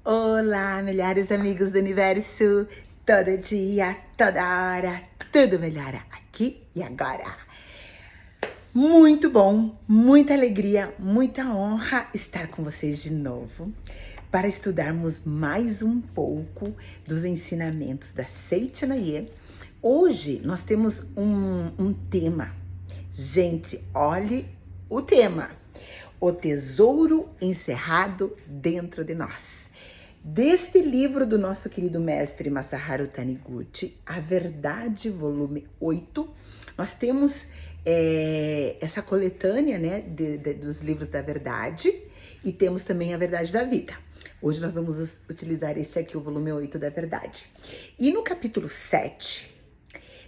Olá, melhores amigos do universo. Todo dia, toda hora, tudo melhora aqui e agora. Muito bom, muita alegria, muita honra estar com vocês de novo para estudarmos mais um pouco dos ensinamentos da Seiichi no Ie. Hoje nós temos um tema. Gente, olhe o tema. O tesouro encerrado dentro de nós. Deste livro do nosso querido mestre Masaharu Taniguchi, A Verdade, volume 8, nós temos essa coletânea, né, dos livros da verdade, e temos também a verdade da vida. Hoje nós vamos utilizar esse aqui, o volume 8 da verdade. E no capítulo 7,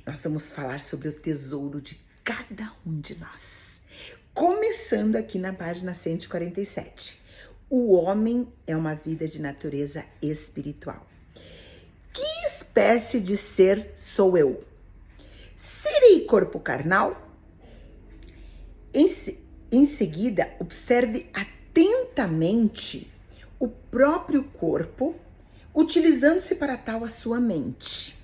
nós vamos falar sobre o tesouro de cada um de nós. Começando aqui na página 147. O homem é uma vida de natureza espiritual. Que espécie de ser sou eu? Serei corpo carnal? Em seguida, observe atentamente o próprio corpo, utilizando-se para tal a sua mente.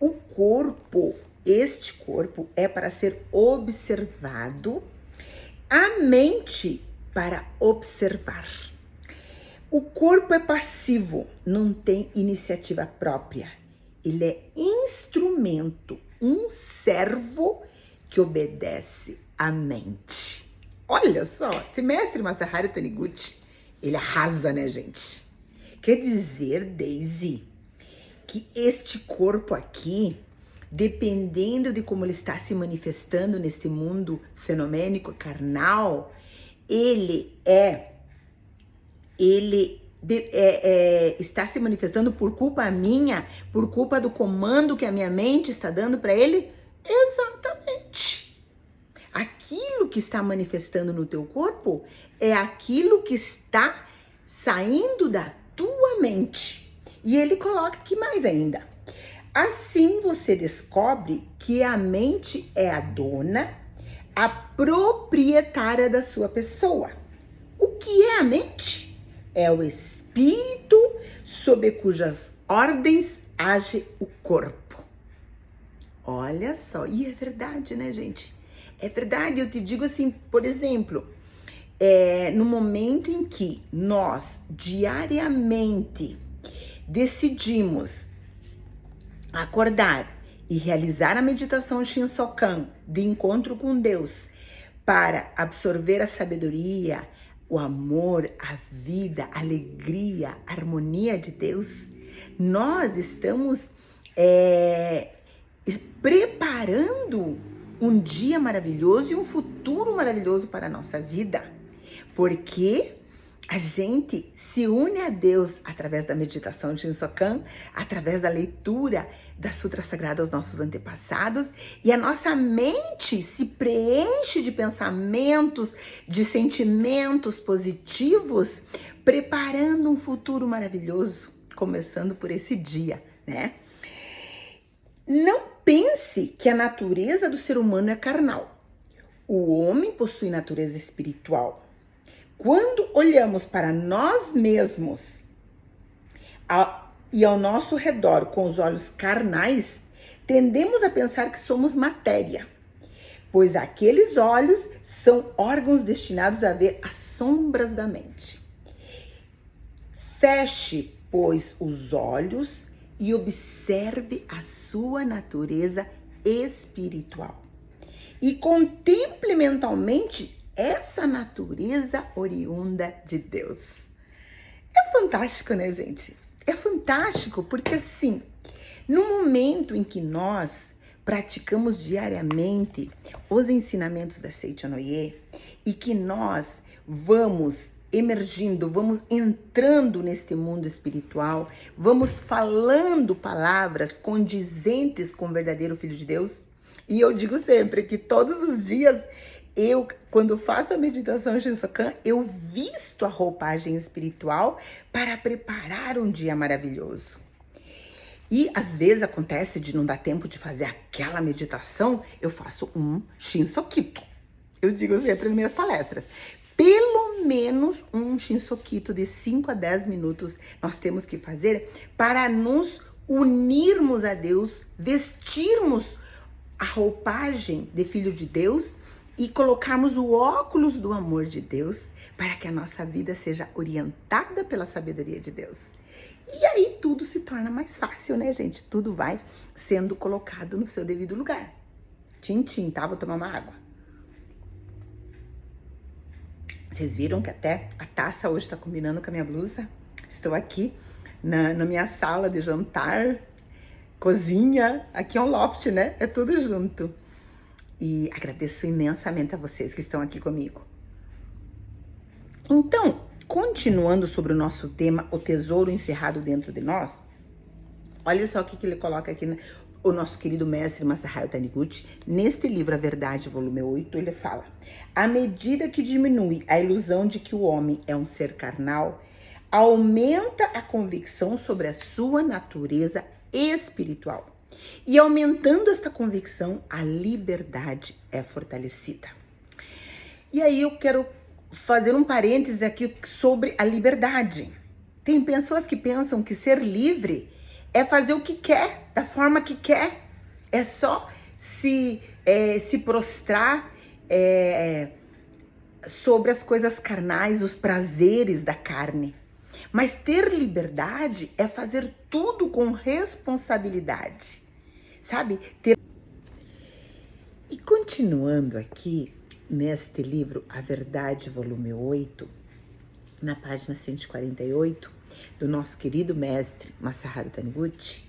O corpo, este corpo, é para ser observado, a mente para observar. O corpo é passivo, não tem iniciativa própria. Ele é instrumento, um servo que obedece à mente. Olha só, esse mestre Masaharu Taniguchi, ele arrasa, né, gente? Quer dizer, Daisy, que este corpo aqui, dependendo de como ele está se manifestando neste mundo fenomênico, carnal, ele está se manifestando por culpa minha, por culpa do comando que a minha mente está dando para ele? Exatamente. Aquilo que está manifestando no teu corpo é aquilo que está saindo da tua mente. E ele coloca aqui mais ainda. Assim você descobre que a mente é a dona, a proprietária da sua pessoa. O que é a mente? É o espírito sob cujas ordens age o corpo. Olha só, e é verdade, né, gente? É verdade, eu te digo assim, por exemplo, no momento em que nós diariamente decidimos acordar e realizar a meditação Shinsokan de encontro com Deus para absorver a sabedoria, o amor, a vida, a alegria, a harmonia de Deus, nós estamos preparando um dia maravilhoso e um futuro maravilhoso para a nossa vida, porque a gente se une a Deus através da meditação de Shinsokan, através da leitura da Sutra Sagrada aos nossos antepassados, e a nossa mente se preenche de pensamentos, de sentimentos positivos, preparando um futuro maravilhoso, começando por esse dia, né? Não pense que a natureza do ser humano é carnal. O homem possui natureza espiritual. Quando olhamos para nós mesmos e ao nosso redor com os olhos carnais, tendemos a pensar que somos matéria, pois aqueles olhos são órgãos destinados a ver as sombras da mente. Feche, pois, os olhos e observe a sua natureza espiritual. E contemple mentalmente essa natureza oriunda de Deus. É fantástico, né, gente? É fantástico porque, assim, no momento em que nós praticamos diariamente os ensinamentos da Seiichi no Ie e que nós vamos emergindo, vamos entrando neste mundo espiritual, vamos falando palavras condizentes com o verdadeiro Filho de Deus, e eu digo sempre que todos os dias quando faço a meditação Shinsokan, eu visto a roupagem espiritual para preparar um dia maravilhoso. E às vezes acontece de não dar tempo de fazer aquela meditação, eu faço um Shinsokito. Eu digo sempre nas minhas palestras, pelo menos um shinsokito de 5 a 10 minutos nós temos que fazer para nos unirmos a Deus, vestirmos a roupagem de filho de Deus e colocarmos o óculos do amor de Deus para que a nossa vida seja orientada pela sabedoria de Deus. E aí tudo se torna mais fácil, né, gente? Tudo vai sendo colocado no seu devido lugar. Tchim, tá? Vou tomar uma água. Vocês viram que até a taça hoje tá combinando com a minha blusa? Estou aqui na minha sala de jantar, cozinha. Aqui é um loft, né? É tudo junto. E agradeço imensamente a vocês que estão aqui comigo. Então, continuando sobre o nosso tema, o tesouro encerrado dentro de nós, olha só o que ele coloca aqui, né? O nosso querido mestre Masaharu Taniguchi, neste livro A Verdade, volume 8, ele fala: à medida que diminui a ilusão de que o homem é um ser carnal, aumenta a convicção sobre a sua natureza espiritual. E aumentando esta convicção, a liberdade é fortalecida. E aí eu quero fazer um parênteses aqui sobre a liberdade. Tem pessoas que pensam que ser livre é fazer o que quer, da forma que quer. É só se prostrar sobre as coisas carnais, os prazeres da carne. Mas ter liberdade é fazer tudo com responsabilidade, sabe? E continuando aqui, neste livro, A Verdade, volume 8, na página 148, do nosso querido mestre Masaharu Taniguchi,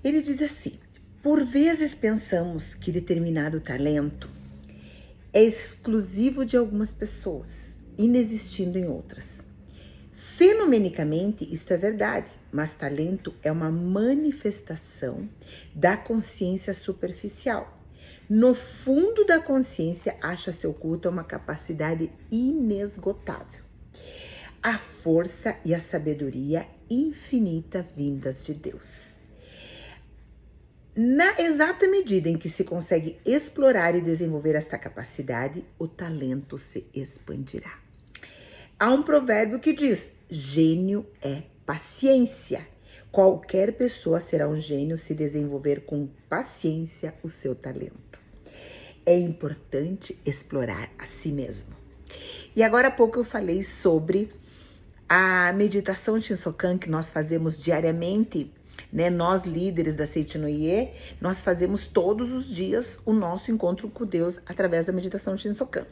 ele diz assim: por vezes pensamos que determinado talento é exclusivo de algumas pessoas, inexistindo em outras. Fenomenicamente, isto é verdade, mas talento é uma manifestação da consciência superficial. No fundo da consciência, acha-se oculta uma capacidade inesgotável, a força e a sabedoria infinita vindas de Deus. Na exata medida em que se consegue explorar e desenvolver esta capacidade, o talento se expandirá. Há um provérbio que diz: gênio é paciência. Qualquer pessoa será um gênio se desenvolver com paciência o seu talento. É importante explorar a si mesmo. E agora há pouco eu falei sobre a meditação Shinsokan que nós fazemos diariamente, né? Nós líderes da Seitinoye, nós fazemos todos os dias o nosso encontro com Deus através da meditação Shinsokan.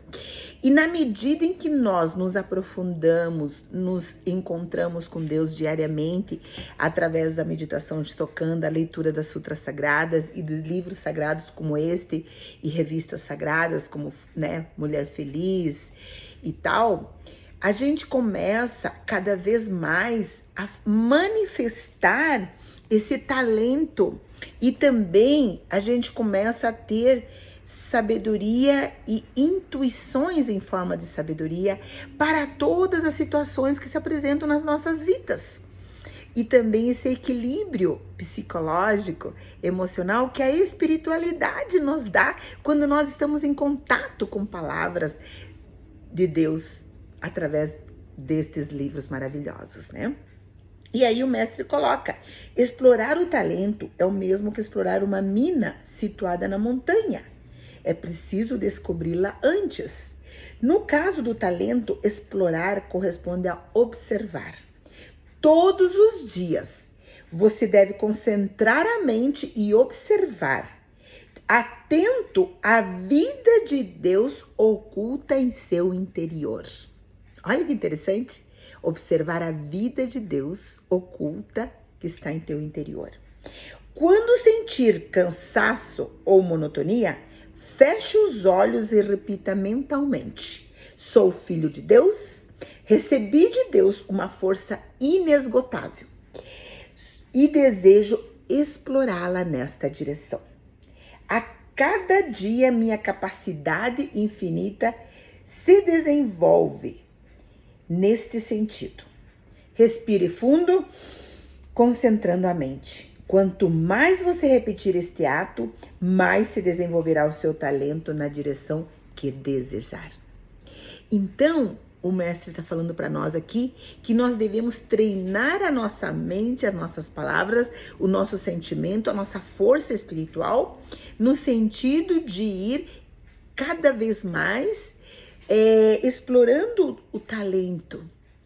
E na medida em que nós nos aprofundamos, nos encontramos com Deus diariamente através da meditação Shinsokan, da leitura das sutras sagradas e de livros sagrados como este e revistas sagradas como, né, Mulher Feliz e tal, a gente começa cada vez mais a manifestar esse talento e também a gente começa a ter sabedoria e intuições em forma de sabedoria para todas as situações que se apresentam nas nossas vidas. E também esse equilíbrio psicológico, emocional que a espiritualidade nos dá quando nós estamos em contato com palavras de Deus através destes livros maravilhosos, né? E aí o mestre coloca: explorar o talento é o mesmo que explorar uma mina situada na montanha. É preciso descobri-la antes. No caso do talento, explorar corresponde a observar. Todos os dias, você deve concentrar a mente e observar, atento à vida de Deus oculta em seu interior. Olha que interessante. Observar a vida de Deus oculta que está em teu interior. Quando sentir cansaço ou monotonia, feche os olhos e repita mentalmente: sou filho de Deus, recebi de Deus uma força inesgotável e desejo explorá-la nesta direção. A cada dia minha capacidade infinita se desenvolve neste sentido. Respire fundo, concentrando a mente. Quanto mais você repetir este ato, mais se desenvolverá o seu talento na direção que desejar. Então, o mestre está falando para nós aqui que nós devemos treinar a nossa mente, as nossas palavras, o nosso sentimento, a nossa força espiritual, no sentido de ir cada vez mais explorando o talento,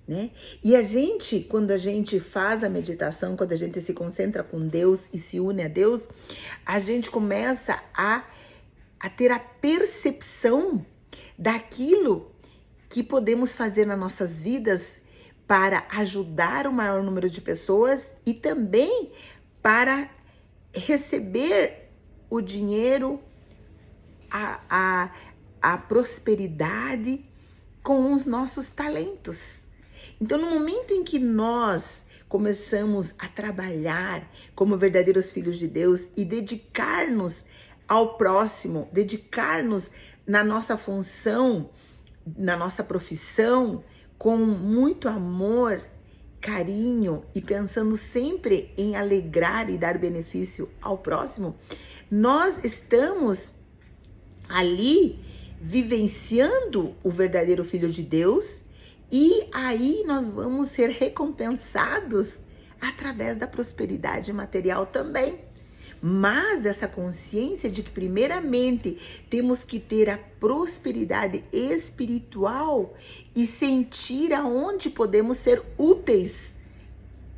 né? E a gente, quando a gente faz a meditação, quando a gente se concentra com Deus e se une a Deus, a gente começa a ter a percepção daquilo que podemos fazer nas nossas vidas para ajudar o maior número de pessoas e também para receber o dinheiro, a prosperidade com os nossos talentos. Então, no momento em que nós começamos a trabalhar como verdadeiros filhos de Deus e dedicar-nos ao próximo, dedicar-nos na nossa função, na nossa profissão, com muito amor, carinho e pensando sempre em alegrar e dar benefício ao próximo, nós estamos ali vivenciando o verdadeiro Filho de Deus e aí nós vamos ser recompensados através da prosperidade material também. Mas essa consciência de que primeiramente temos que ter a prosperidade espiritual e sentir aonde podemos ser úteis.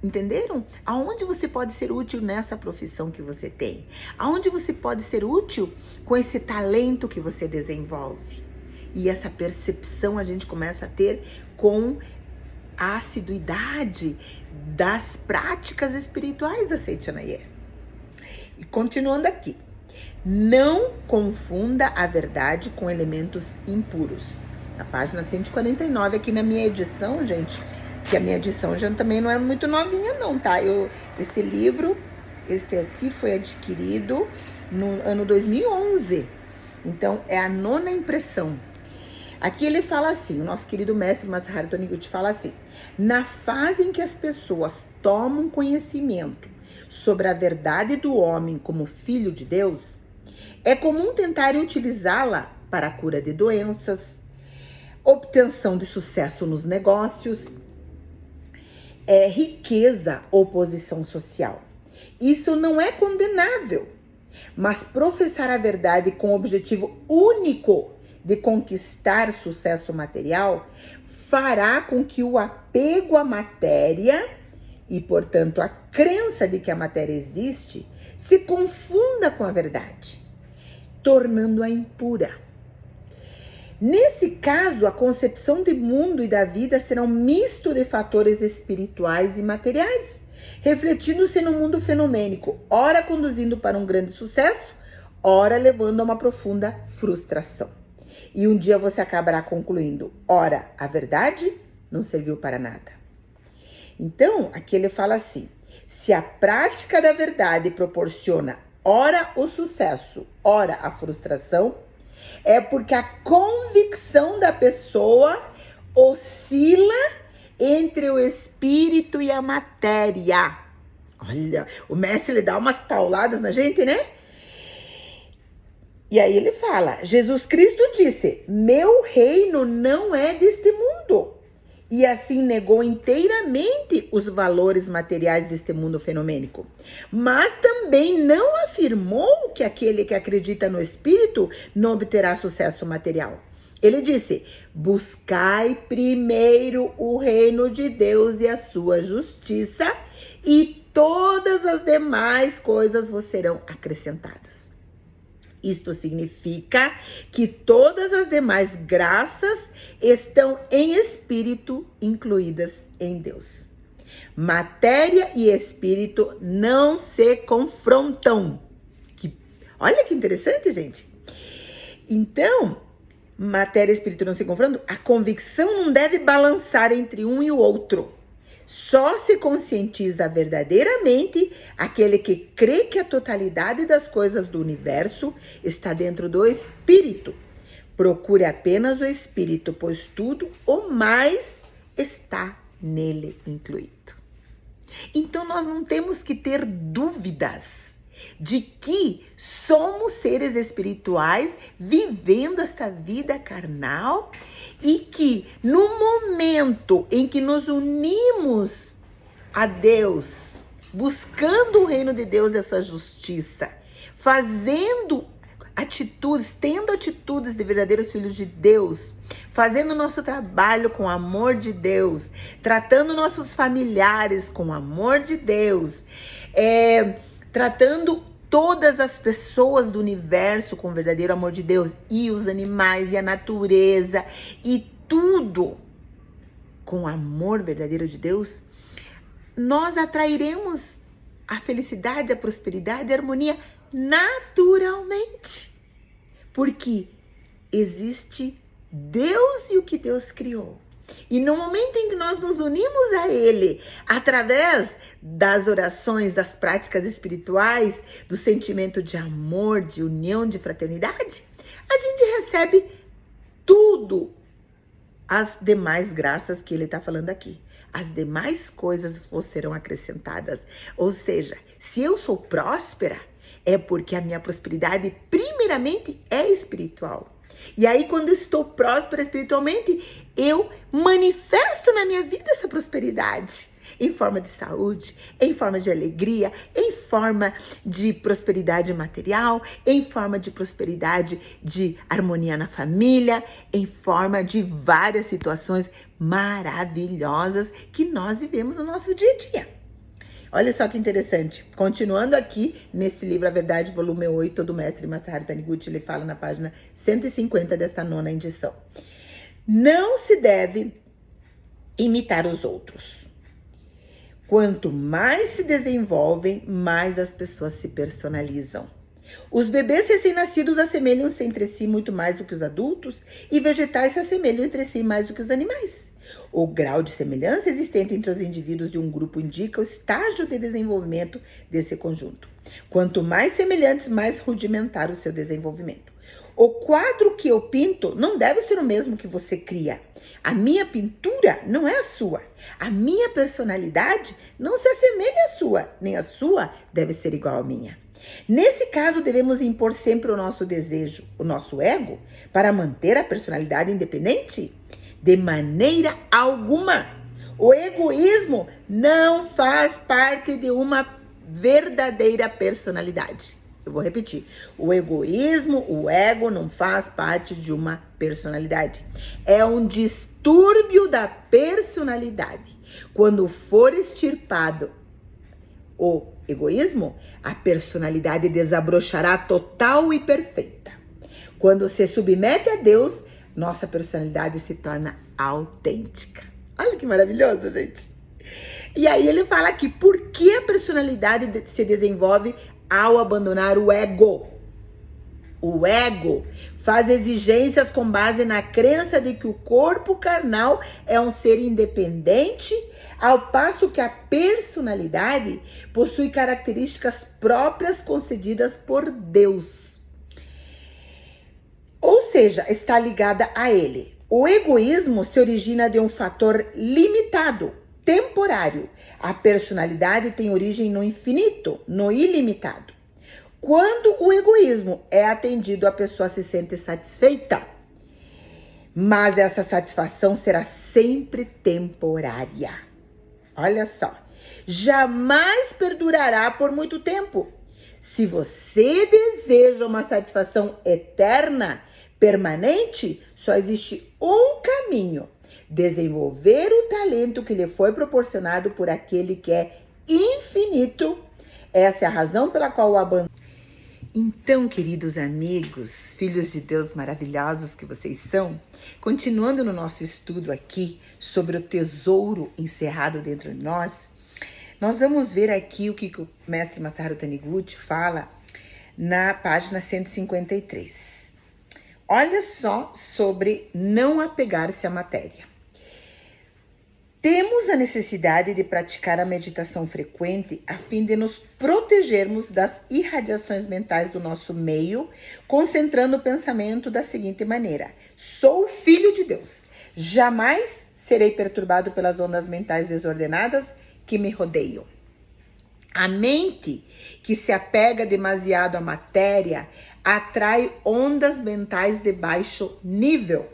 Entenderam? Aonde você pode ser útil nessa profissão que você tem? Aonde você pode ser útil com esse talento que você desenvolve? E essa percepção a gente começa a ter com a assiduidade das práticas espirituais da Seitanayer. E continuando aqui, não confunda a verdade com elementos impuros. Na página 149, aqui na minha edição, gente, que a minha edição já também não é muito novinha não, tá? Esse livro, este aqui foi adquirido no ano 2011, então é a 9ª impressão. Aqui ele fala assim, o nosso querido mestre Masaharu Taniguchi fala assim: na fase em que as pessoas tomam conhecimento sobre a verdade do homem como filho de Deus, é comum tentarem utilizá-la para a cura de doenças, obtenção de sucesso nos negócios, riqueza ou posição social. Isso não é condenável, mas professar a verdade com o objetivo único de conquistar sucesso material fará com que o apego à matéria e, portanto, a crença de que a matéria existe se confunda com a verdade, tornando-a impura. Nesse caso, a concepção de mundo e da vida será um misto de fatores espirituais e materiais, refletindo-se no mundo fenomênico, ora conduzindo para um grande sucesso, ora levando a uma profunda frustração. E um dia você acabará concluindo, ora, a verdade não serviu para nada. Então, aqui ele fala assim: se a prática da verdade proporciona ora o sucesso, ora a frustração, é porque a convicção da pessoa oscila entre o espírito e a matéria. Olha, o mestre ele dá umas pauladas na gente, né? E aí ele fala, Jesus Cristo disse, meu reino não é deste mundo. E assim negou inteiramente os valores materiais deste mundo fenomênico. Mas também não afirmou que aquele que acredita no Espírito não obterá sucesso material. Ele disse, buscai primeiro o reino de Deus e a sua justiça, e todas as demais coisas vos serão acrescentadas. Isto significa que todas as demais graças estão em espírito incluídas em Deus. Matéria e espírito não se confrontam. Olha que interessante, gente. Então, matéria e espírito não se confrontam. A convicção não deve balançar entre um e o outro. Só se conscientiza verdadeiramente aquele que crê que a totalidade das coisas do universo está dentro do espírito. Procure apenas o espírito, pois tudo o mais está nele incluído. Então nós não temos que ter dúvidas de que somos seres espirituais vivendo esta vida carnal e que no momento em que nos unimos a Deus, buscando o reino de Deus e a sua justiça, fazendo atitudes, tendo atitudes de verdadeiros filhos de Deus, fazendo o nosso trabalho com o amor de Deus, tratando nossos familiares com o amor de Deus, tratando todas as pessoas do universo com o verdadeiro amor de Deus, e os animais, e a natureza, e tudo com o amor verdadeiro de Deus, nós atrairemos a felicidade, a prosperidade, a harmonia naturalmente. Porque existe Deus e o que Deus criou. E no momento em que nós nos unimos a Ele, através das orações, das práticas espirituais, do sentimento de amor, de união, de fraternidade, a gente recebe tudo, as demais graças que Ele está falando aqui. As demais coisas serão acrescentadas. Ou seja, se eu sou próspera, é porque a minha prosperidade primeiramente é espiritual. E aí, quando eu estou próspera espiritualmente, eu manifesto na minha vida essa prosperidade. Em forma de saúde, em forma de alegria, em forma de prosperidade material, em forma de prosperidade de harmonia na família, em forma de várias situações maravilhosas que nós vivemos no nosso dia a dia. Olha só que interessante. Continuando aqui nesse livro A Verdade, volume 8, do mestre Masaharu Taniguchi, ele fala na página 150 desta 9ª edição. Não se deve imitar os outros. Quanto mais se desenvolvem, mais as pessoas se personalizam. Os bebês recém-nascidos assemelham-se entre si muito mais do que os adultos, e vegetais se assemelham entre si mais do que os animais. O grau de semelhança existente entre os indivíduos de um grupo indica o estágio de desenvolvimento desse conjunto. Quanto mais semelhantes, mais rudimentar o seu desenvolvimento. O quadro que eu pinto não deve ser o mesmo que você cria. A minha pintura não é a sua. A minha personalidade não se assemelha à sua, nem a sua deve ser igual à minha. Nesse caso, devemos impor sempre o nosso desejo, o nosso ego, para manter a personalidade independente? De maneira alguma. O egoísmo não faz parte de uma verdadeira personalidade. Eu vou repetir. O egoísmo, o ego, não faz parte de uma personalidade. É um distúrbio da personalidade. Quando for extirpado o egoísmo, a personalidade desabrochará total e perfeita. Quando se submete a Deus, nossa personalidade se torna autêntica. Olha que maravilhoso, gente. E aí ele fala aqui, por que a personalidade se desenvolve ao abandonar o ego? O ego faz exigências com base na crença de que o corpo carnal é um ser independente, ao passo que a personalidade possui características próprias concedidas por Deus. Ou seja, está ligada a ele. O egoísmo se origina de um fator limitado, temporário. A personalidade tem origem no infinito, no ilimitado. Quando o egoísmo é atendido, a pessoa se sente satisfeita. Mas essa satisfação será sempre temporária. Olha só. Jamais perdurará por muito tempo. Se você deseja uma satisfação eterna, permanente, só existe um caminho: desenvolver o talento que lhe foi proporcionado por aquele que é infinito. Essa é a razão pela qual o abandono. Então, queridos amigos, filhos de Deus maravilhosos que vocês são, continuando no nosso estudo aqui sobre o tesouro encerrado dentro de nós, nós vamos ver aqui o que o mestre Masaharu Taniguchi fala na página 153. Olha só sobre não apegar-se à matéria. Temos a necessidade de praticar a meditação frequente a fim de nos protegermos das irradiações mentais do nosso meio, concentrando o pensamento da seguinte maneira: sou filho de Deus, jamais serei perturbado pelas ondas mentais desordenadas que me rodeiam. A mente que se apega demasiado à matéria atrai ondas mentais de baixo nível.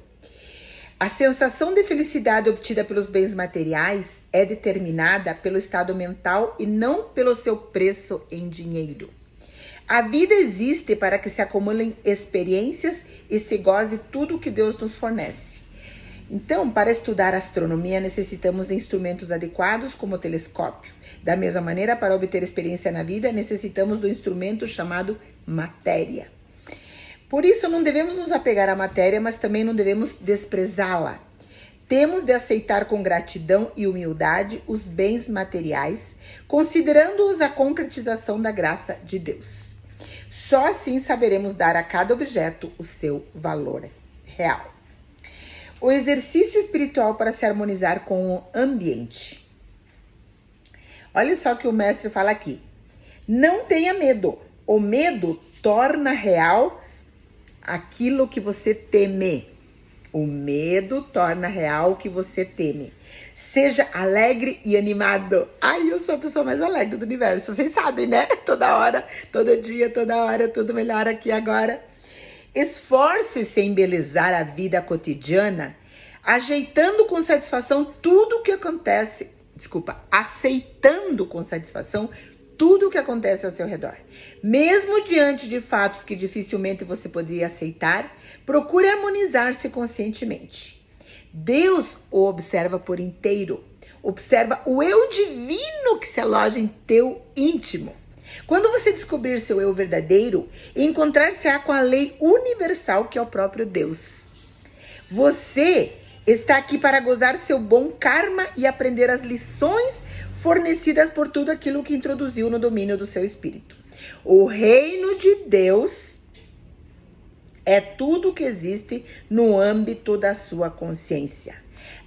A sensação de felicidade obtida pelos bens materiais é determinada pelo estado mental e não pelo seu preço em dinheiro. A vida existe para que se acumulem experiências e se goze tudo que Deus nos fornece. Então, para estudar astronomia, necessitamos de instrumentos adequados, como o telescópio. Da mesma maneira, para obter experiência na vida, necessitamos do instrumento chamado matéria. Por isso, não devemos nos apegar à matéria, mas também não devemos desprezá-la. Temos de aceitar com gratidão e humildade os bens materiais, considerando-os a concretização da graça de Deus. Só assim saberemos dar a cada objeto o seu valor real. O exercício espiritual para se harmonizar com o ambiente. Olha só o que o mestre fala aqui. Não tenha medo. O medo torna real aquilo que você teme. O medo torna real o que você teme. Seja alegre e animado. Ai, eu sou a pessoa mais alegre do universo. Vocês sabem, né? Toda hora, todo dia, toda hora, tudo melhor aqui agora. Esforce-se em embelezar a vida cotidiana, ajeitando com satisfação tudo o que acontece. Aceitando com satisfação tudo o que acontece ao seu redor. Mesmo diante de fatos que dificilmente você poderia aceitar, procure harmonizar-se conscientemente. Deus o observa por inteiro. Observa o eu divino que se aloja em teu íntimo. Quando você descobrir seu eu verdadeiro, encontrar-se-á com a lei universal que é o próprio Deus. Você está aqui para gozar seu bom karma e aprender as lições fornecidas por tudo aquilo que introduziu no domínio do seu espírito. O reino de Deus é tudo que existe no âmbito da sua consciência.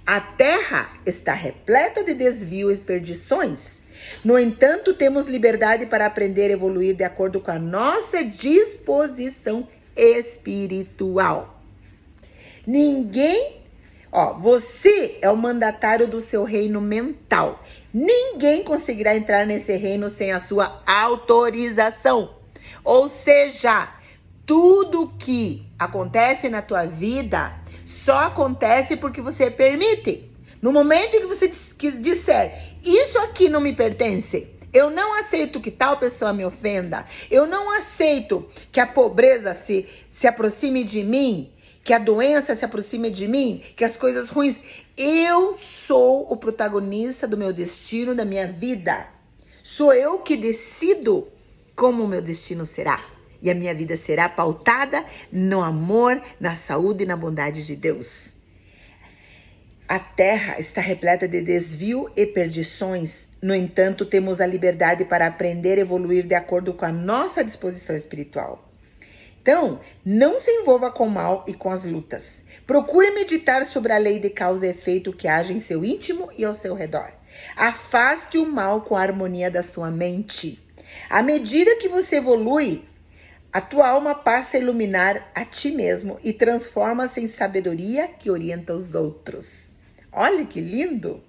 A terra está repleta de desvios e perdições. No entanto, temos liberdade para aprender e evoluir de acordo com a nossa disposição espiritual. Você é o mandatário do seu reino mental. Ninguém conseguirá entrar nesse reino sem a sua autorização. Ou seja, tudo que acontece na tua vida só acontece porque você permite. No momento em que você disser, isso aqui não me pertence, eu não aceito que tal pessoa me ofenda, eu não aceito que a pobreza se aproxime de mim, que a doença se aproxime de mim, que as coisas ruins, eu sou o protagonista do meu destino, da minha vida. Sou eu que decido como o meu destino será. E a minha vida será pautada no amor, na saúde e na bondade de Deus. A terra está repleta de desvio e perdições. No entanto, temos a liberdade para aprender e evoluir de acordo com a nossa disposição espiritual. Então, não se envolva com o mal e com as lutas. Procure meditar sobre a lei de causa e efeito que age em seu íntimo e ao seu redor. Afaste o mal com a harmonia da sua mente. À medida que você evolui, a tua alma passa a iluminar a ti mesmo e transforma-se em sabedoria que orienta os outros. Olha que lindo!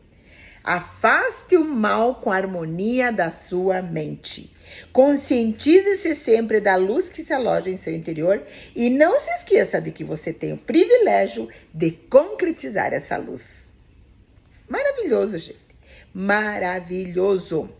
Afaste o mal com a harmonia da sua mente. Conscientize-se sempre da luz que se aloja em seu interior e não se esqueça de que você tem o privilégio de concretizar essa luz. Maravilhoso, gente. Maravilhoso.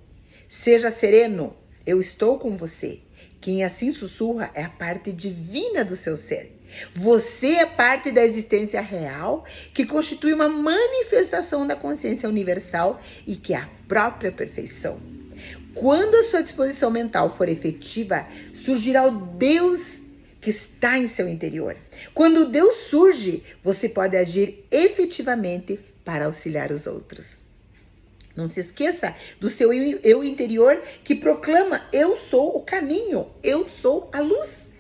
Seja sereno. Eu estou com você. Quem assim sussurra é a parte divina do seu ser. Você é parte da existência real que constitui uma manifestação da consciência universal e que é a própria perfeição. Quando a sua disposição mental for efetiva, surgirá o Deus que está em seu interior. Quando Deus surge, você pode agir efetivamente para auxiliar os outros. Não se esqueça do seu eu interior que proclama: eu sou o caminho, eu sou a luz.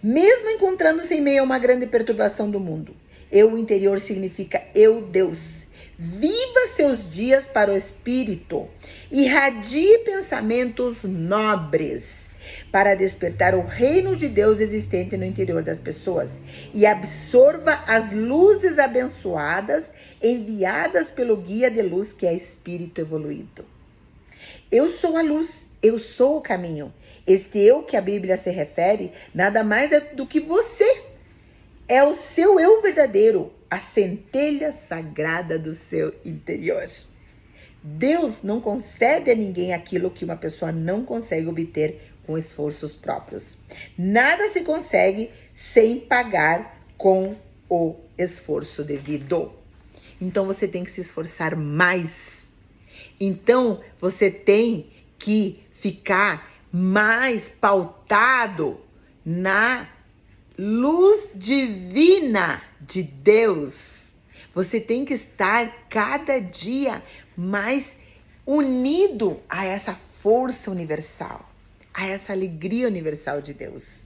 Mesmo encontrando-se em meio a uma grande perturbação do mundo, eu interior significa eu Deus. Viva seus dias para o Espírito. Irradie pensamentos nobres para despertar o reino de Deus existente no interior das pessoas e absorva as luzes abençoadas enviadas pelo guia de luz que é Espírito evoluído. Eu sou a luz, eu sou o caminho. Este eu que a Bíblia se refere, nada mais é do que você. É o seu eu verdadeiro, a centelha sagrada do seu interior. Deus não concede a ninguém aquilo que uma pessoa não consegue obter com esforços próprios. Nada se consegue sem pagar com o esforço devido. Então você tem que se esforçar mais. Então você tem que ficar mais pautado na luz divina de Deus. Você tem que estar cada dia mais unido a essa força universal, a essa alegria universal de Deus.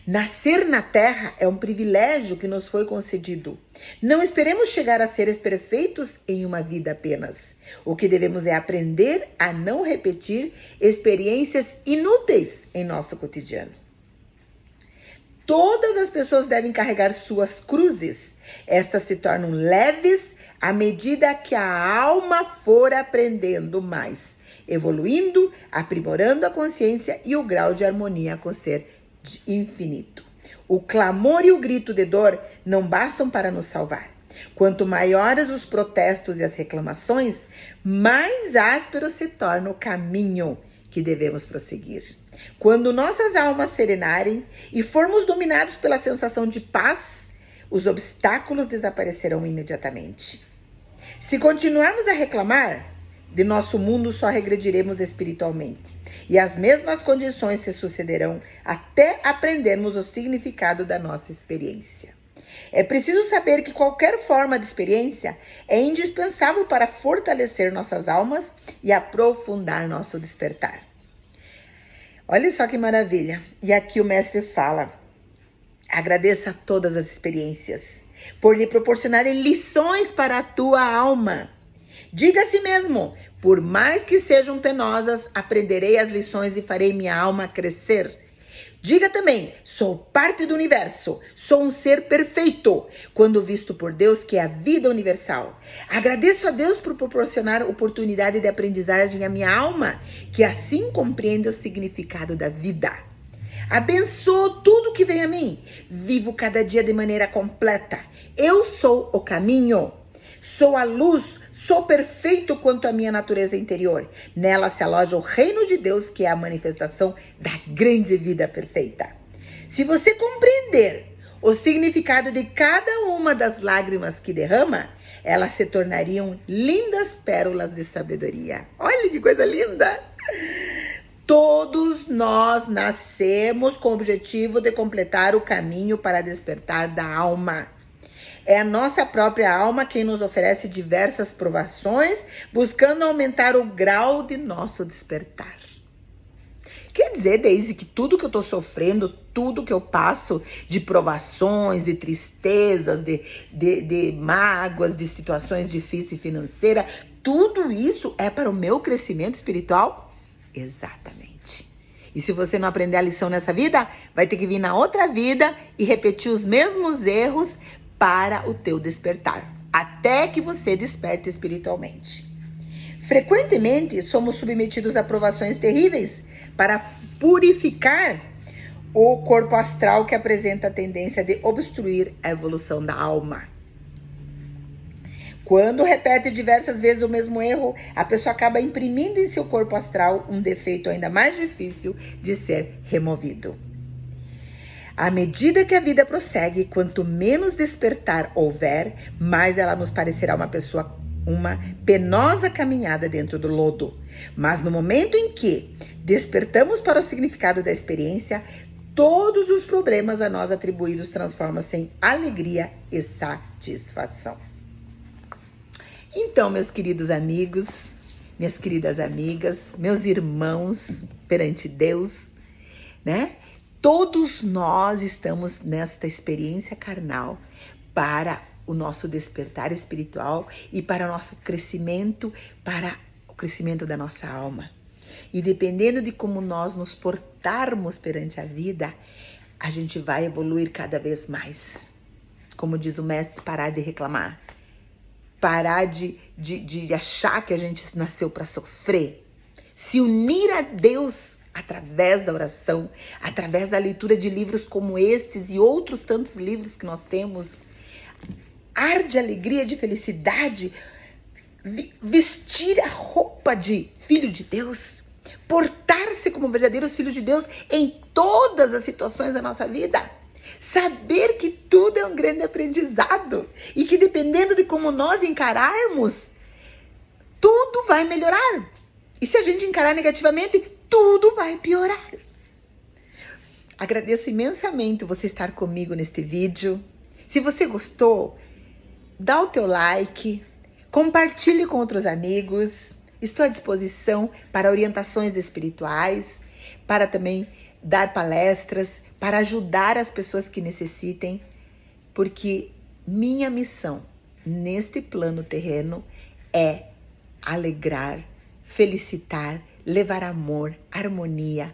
Nascer na Terra é um privilégio que nos foi concedido. Não esperemos chegar a seres perfeitos em uma vida apenas. O que devemos é aprender a não repetir experiências inúteis em nosso cotidiano. Todas as pessoas devem carregar suas cruzes. Estas se tornam leves à medida que a alma for aprendendo mais, evoluindo, aprimorando a consciência e o grau de harmonia com o ser infinito. O clamor e o grito de dor não bastam para nos salvar. Quanto maiores os protestos e as reclamações, mais áspero se torna o caminho que devemos prosseguir. Quando nossas almas serenarem e formos dominados pela sensação de paz, os obstáculos desaparecerão imediatamente. Se continuarmos a reclamar, de nosso mundo só regrediremos espiritualmente. E as mesmas condições se sucederão até aprendermos o significado da nossa experiência. É preciso saber que qualquer forma de experiência é indispensável para fortalecer nossas almas e aprofundar nosso despertar. Olha só que maravilha. E aqui o mestre fala: agradeça todas as experiências por lhe proporcionarem lições para a tua alma. Diga a si mesmo: por mais que sejam penosas, aprenderei as lições e farei minha alma crescer. Diga também: sou parte do universo, sou um ser perfeito, quando visto por Deus, que é a vida universal. Agradeço a Deus por proporcionar oportunidade de aprendizagem à minha alma, que assim compreende o significado da vida. Abençoo tudo que vem a mim. Vivo cada dia de maneira completa. Eu sou o caminho. Sou a luz, sou perfeito quanto à minha natureza interior. Nela se aloja o reino de Deus, que é a manifestação da grande vida perfeita. Se você compreender o significado de cada uma das lágrimas que derrama, elas se tornariam lindas pérolas de sabedoria. Olha que coisa linda! Todos nós nascemos com o objetivo de completar o caminho para despertar da alma. É a nossa própria alma quem nos oferece diversas provações, buscando aumentar o grau de nosso despertar. Quer dizer, Deise, que tudo que eu estou sofrendo, tudo que eu passo de provações, de tristezas, de mágoas, de situações difíceis financeiras, tudo isso é para o meu crescimento espiritual? Exatamente. E se você não aprender a lição nessa vida, vai ter que vir na outra vida e repetir os mesmos erros para o teu despertar, até que você desperte espiritualmente. Frequentemente, somos submetidos a provações terríveis para purificar o corpo astral, que apresenta a tendência de obstruir a evolução da alma. Quando repete diversas vezes o mesmo erro, a pessoa acaba imprimindo em seu corpo astral um defeito ainda mais difícil de ser removido. À medida que a vida prossegue, quanto menos despertar houver, mais ela nos parecerá uma penosa caminhada dentro do lodo. Mas no momento em que despertamos para o significado da experiência, todos os problemas a nós atribuídos transformam-se em alegria e satisfação. Então, meus queridos amigos, minhas queridas amigas, meus irmãos perante Deus, né? Todos nós estamos nesta experiência carnal para o nosso despertar espiritual e para o nosso crescimento, para o crescimento da nossa alma. E dependendo de como nós nos portarmos perante a vida, a gente vai evoluir cada vez mais. Como diz o mestre, parar de reclamar. Parar de achar que a gente nasceu para sofrer. se unir a Deus através da oração, através da leitura de livros como estes e outros tantos livros que nós temos, ar de alegria, de felicidade, vestir a roupa de filho de Deus, portar-se como verdadeiros filhos de Deus em todas as situações da nossa vida. Saber que tudo é um grande aprendizado e que dependendo de como nós encararmos, tudo vai melhorar. E se a gente encarar negativamente, tudo vai piorar. Agradeço imensamente você estar comigo neste vídeo. Se você gostou, dá o teu like, compartilhe com outros amigos. Estou à disposição para orientações espirituais, para também dar palestras, para ajudar as pessoas que necessitem, porque minha missão neste plano terreno é alegrar, felicitar, levar amor, harmonia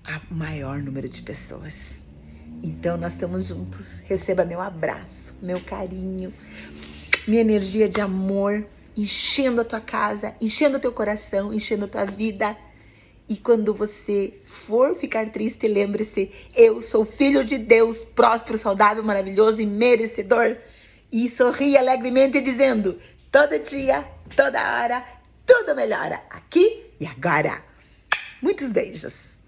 a maior número de pessoas. Então nós estamos juntos. Receba meu abraço, meu carinho, minha energia de amor, enchendo a tua casa, enchendo o teu coração, enchendo a tua vida. E quando você for ficar triste, lembre-se, eu sou filho de Deus, próspero, saudável, maravilhoso e merecedor. E sorri alegremente dizendo, todo dia, toda hora, tudo melhora, aqui e agora. Muitos beijos.